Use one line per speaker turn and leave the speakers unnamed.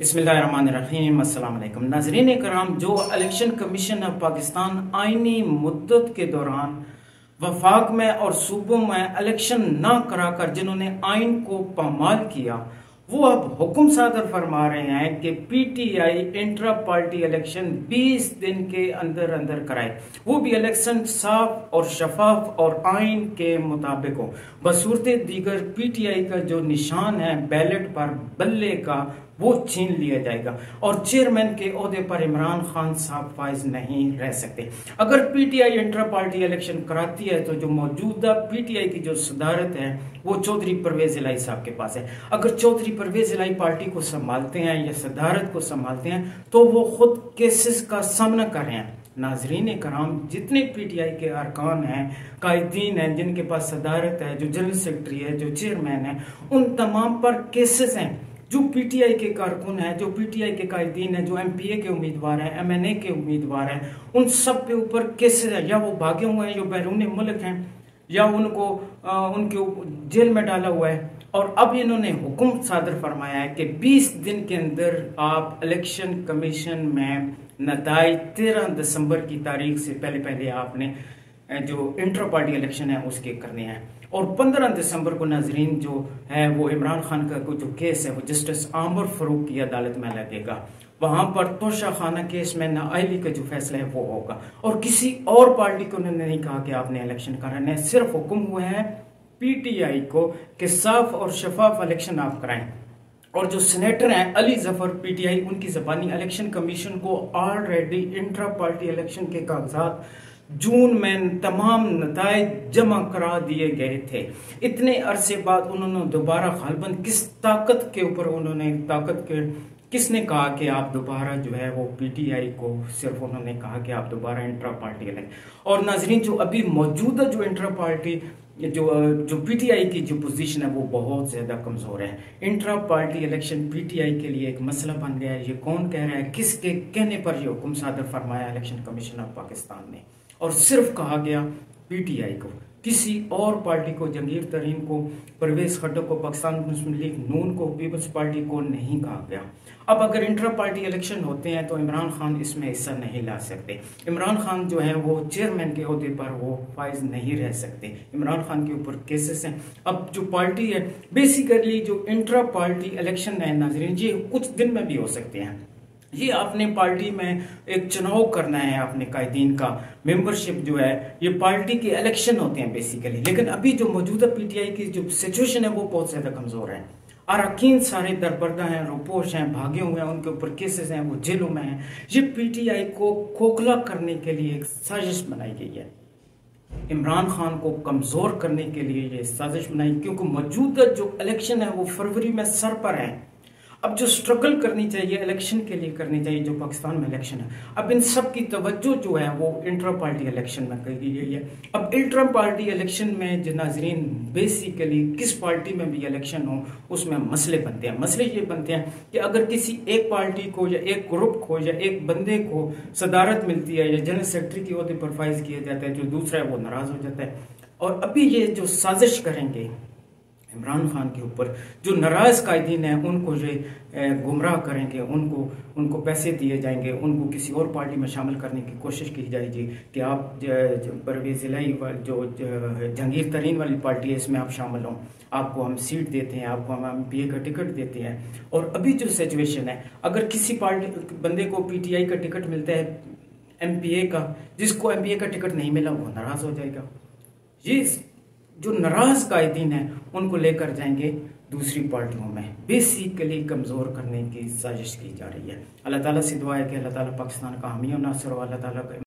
बिस्मिल्लाहिर्रहमानिर्रहीम। अस्सलाम वालेकुम नाज़रीन कराम। जो इलेक्शन कमीशन ऑफ पाकिस्तान आईनी मुद्दत के दौरान वफाक में और सूबों में इलेक्शन ना कराकर जिन्होंने आइन को पामाल किया, वो अब हुक्म सादर फरमा रहे हैं कि पीटीआई इंट्रा पार्टी इलेक्शन 20 दिन के अंदर अंदर कराए, वो भी इलेक्शन साफ और शफाफ और आइन के मुताबिक हो। बसूरते दीगर पीटीआई का जो निशान है बैलेट पर बल्ले का, वो छीन लिया जाएगा और चेयरमैन के ओहदे पर इमरान खान साहब फाइज नहीं रह सकते। अगर पीटीआई इंट्रा पार्टी इलेक्शन कराती है तो जो मौजूदा पीटीआई की जो सदारत है वो चौधरी परवेज इलाही साहब के पास है। अगर चौधरी परवेज इलाही पार्टी को संभालते हैं या सदारत को संभालते हैं तो वो खुद केसेस का सामना कर रहे हैं। नाजरीन कराम, जितने पीटीआई के अरकान हैं, कायदीन हैं, जिनके पास सदारत है, जो जनरल सेक्रेटरी है, जो चेयरमैन है, उन तमाम पर केसेस हैं। जो पीटीआई के कारकुन हैं, जो पीटीआई के कायदीन हैं, जो एमपीए के उम्मीदवार हैं, एमएनए के उम्मीदवार हैं, उन सब के ऊपर केसेस हैं। या वो भागे हुए हैं, जो बैरून मुल्क हैं, या उनको उनके जेल में डाला हुआ है। और अब इन्होंने हुक्म सादर फरमाया है कि 20 दिन के अंदर आप इलेक्शन कमीशन में नताइज 13 दिसंबर की तारीख से पहले पहले आपने जो इंटर पार्टी इलेक्शन है उसके करने हैं। और 15 दिसंबर को नाजरीन जो है वो इमरान खान का जो केस है वो जस्टिस आमिर फारूक की अदालत में लगेगा। वहां पर तोशा खाना केस में नाअहली का जो फैसला है वो होगा। और किसी और पार्टी को उन्होंने नहीं कहा कि आपने इलेक्शन कराना है, सिर्फ हुक्म हुए हैं पीटीआई को कि साफ और शफाफ इलेक्शन आप कराएं। और जो सेनेटर हैं अली जफर पीटीआई, उनकी जबानी इलेक्शन कमीशन को ऑलरेडी इंट्रा पार्टी इलेक्शन के कागजात जून में तमाम नताइज जमा करा दिए गए थे। इतने अरसे बाद उन्होंने दोबारा गालिबन किस ताकत के ऊपर उन्होंने किसने कहा कि आप दोबारा जो है वो पीटीआई को सिर्फ उन्होंने कहा कि आप दोबारा इंट्रा पार्टी इलेक्शन। और नाजरीन जो अभी मौजूदा जो इंट्रा पार्टी जो पीटीआई की जो पोजीशन है वो बहुत ज्यादा कमजोर है। इंट्रा पार्टी इलेक्शन पीटीआई के लिए एक मसला बन गया है। ये कौन कह रहा है, किसके कहने पर ये हुक्म सादर फरमाया इलेक्शन कमीशन ऑफ पाकिस्तान ने? और सिर्फ कहा गया पीटीआई को, किसी और पार्टी को, जंगीर तरीन को, परवेज खट्टक को, पाकिस्तान मुस्लिम लीग नून को, पीपल्स पार्टी को नहीं कहा गया। अब अगर इंटर पार्टी इलेक्शन होते हैं तो इमरान खान इसमें हिस्सा नहीं ला सकते। इमरान खान जो है वो चेयरमैन के ओहदे पर वो फाइज नहीं रह सकते। इमरान खान के ऊपर केसेस हैं। अब जो पार्टी है बेसिकली जो इंट्रा पार्टी इलेक्शन है नाजरीन, ये कुछ दिन में भी हो सकते हैं। ये अपने पार्टी में एक चुनाव करना है, अपने कायदीन का मेंबरशिप जो है, ये पार्टी के इलेक्शन होते हैं बेसिकली। लेकिन अभी जो मौजूदा पीटीआई की जो सिचुएशन है वो बहुत ज्यादा कमजोर है। अरकान सारे दरबर्दा हैं, रोपोश हैं, भागे हुए हैं, उनके ऊपर केसेस हैं, वो जेलों में हैं। ये पीटीआई को खोखला करने के लिए एक साजिश बनाई गई है। इमरान खान को कमजोर करने के लिए ये साजिश बनाई, क्योंकि मौजूदा जो इलेक्शन है वो फरवरी में सर पर है। अब जो स्ट्रगल करनी चाहिए इलेक्शन के लिए करनी चाहिए, जो पाकिस्तान में इलेक्शन है, अब इन सब की तवज्जो जो है वो इंट्रा पार्टी इलेक्शन में कर दी गई है। अब इंट्रा पार्टी इलेक्शन में जो नाजरीन बेसिकली किस पार्टी में भी इलेक्शन हो उसमें मसले बनते हैं। मसले ये बनते हैं कि अगर किसी एक पार्टी को या एक ग्रुप को या एक बंदे को सदारत मिलती है या जनरल सेक्रेटरी की ओहदे पर फाइज किया जाता है, जो दूसरा है वो नाराज हो जाता है। और अभी ये जो साजिश करेंगे इमरान खान के ऊपर, जो नाराज कायदीन है उनको ये गुमराह करेंगे, उनको पैसे दिए जाएंगे, उनको किसी और पार्टी में शामिल करने की कोशिश की जाएगी कि आप परवेज इलाही जो जंगीर तरीन वाली पार्टी है इसमें आप शामिल हों, आपको हम सीट देते हैं, आपको हम एमपीए का टिकट देते हैं। और अभी जो सिचुएशन है, अगर किसी पार्टी बंदे को पीटीआई का टिकट मिलता है एमपीए का, जिसको एमपीए का टिकट नहीं मिला वो नाराज हो जाएगा। ये जो नाराज कायदीन है उनको लेकर जाएंगे दूसरी पार्टियों में, बेसिकली कमजोर करने की साजिश की जा रही है। अल्लाह ताला से दुआ है कि अल्लाह ताला पाकिस्तान का हामी और नासर हो। अल्लाह ताला